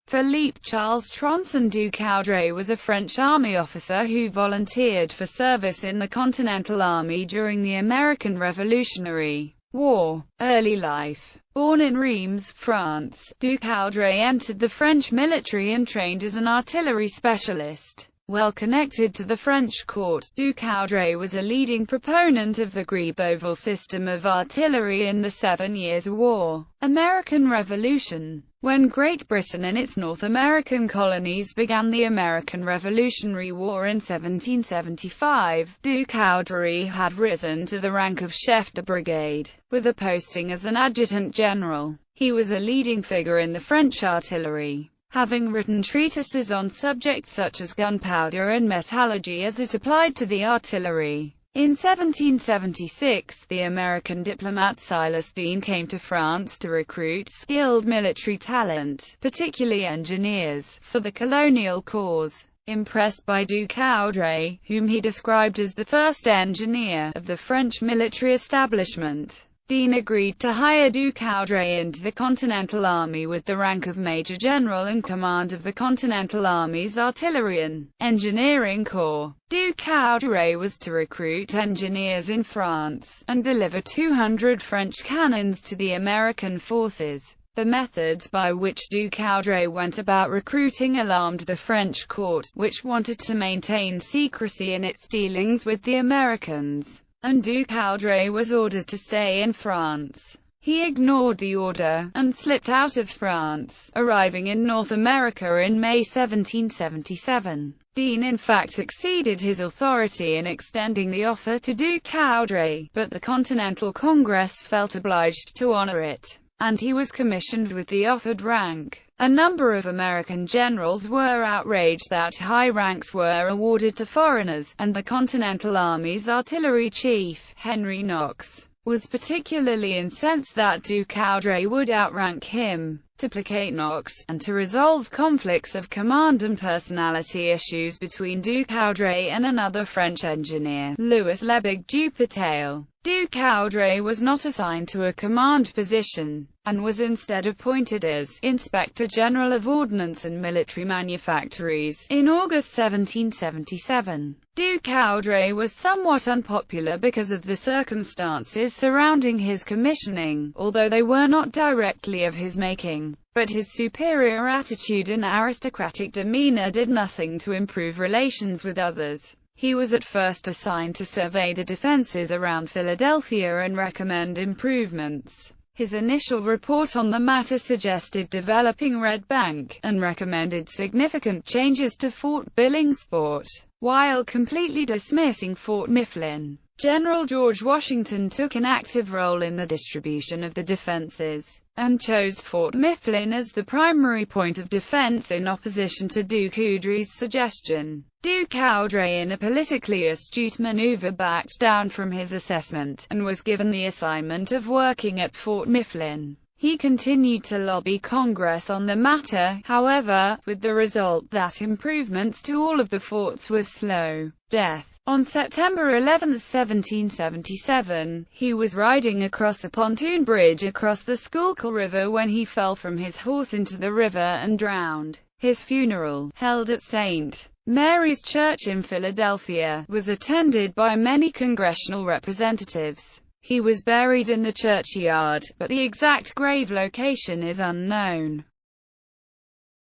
Philippe Charles Tronson du Coudray was a French army officer who volunteered for service in the Continental Army during the American Revolutionary War. Early life. Born in Reims, France, du Coudray entered the French military and trained as an artillery specialist. Well connected to the French court, du Coudray was a leading proponent of the Gribeauval system of artillery in the 7 Years' War. American Revolution. When Great Britain and its North American colonies began the American Revolutionary War in 1775, du Coudray had risen to the rank of chef de brigade, with a posting as an adjutant general. He was a leading figure in the French artillery, having written treatises on subjects such as gunpowder and metallurgy as it applied to the artillery. In 1776, the American diplomat Silas Deane came to France to recruit skilled military talent, particularly engineers, for the colonial cause. Impressed by du Coudray, whom he described as the first engineer of the French military establishment, Deane agreed to hire du Coudray into the Continental Army with the rank of Major General in command of the Continental Army's Artillery and Engineering Corps. Du Coudray was to recruit engineers in France, and deliver 200 French cannons to the American forces. The methods by which du Coudray went about recruiting alarmed the French court, which wanted to maintain secrecy in its dealings with the Americans, and du Coudray was ordered to stay in France. He ignored the order, and slipped out of France, arriving in North America in May 1777. Deane in fact exceeded his authority in extending the offer to du Coudray, but the Continental Congress felt obliged to honor it, and he was commissioned with the offered rank. A number of American generals were outraged that high ranks were awarded to foreigners, and the Continental Army's artillery chief, Henry Knox, was particularly incensed that du Coudray would outrank him. To placate Knox, and to resolve conflicts of command and personality issues between du Coudray and another French engineer, Louis Lebig Dupertail, du Coudray was not assigned to a command position, and was instead appointed as Inspector General of Ordnance and Military Manufactories in August 1777. Du Coudray was somewhat unpopular because of the circumstances surrounding his commissioning, although they were not directly of his making. But his superior attitude and aristocratic demeanor did nothing to improve relations with others. He was at first assigned to survey the defenses around Philadelphia and recommend improvements. His initial report on the matter suggested developing Red Bank, and recommended significant changes to Fort Billingsport, while completely dismissing Fort Mifflin. General George Washington took an active role in the distribution of the defenses, and chose Fort Mifflin as the primary point of defense in opposition to du Coudray's suggestion. Du Coudray, in a politically astute maneuver, backed down from his assessment, and was given the assignment of working at Fort Mifflin. He continued to lobby Congress on the matter, however, with the result that improvements to all of the forts was slow. Death. On September 11, 1777, he was riding across a pontoon bridge across the Schuylkill River when he fell from his horse into the river and drowned. His funeral, held at St. Mary's Church in Philadelphia, was attended by many congressional representatives. He was buried in the churchyard, but the exact grave location is unknown.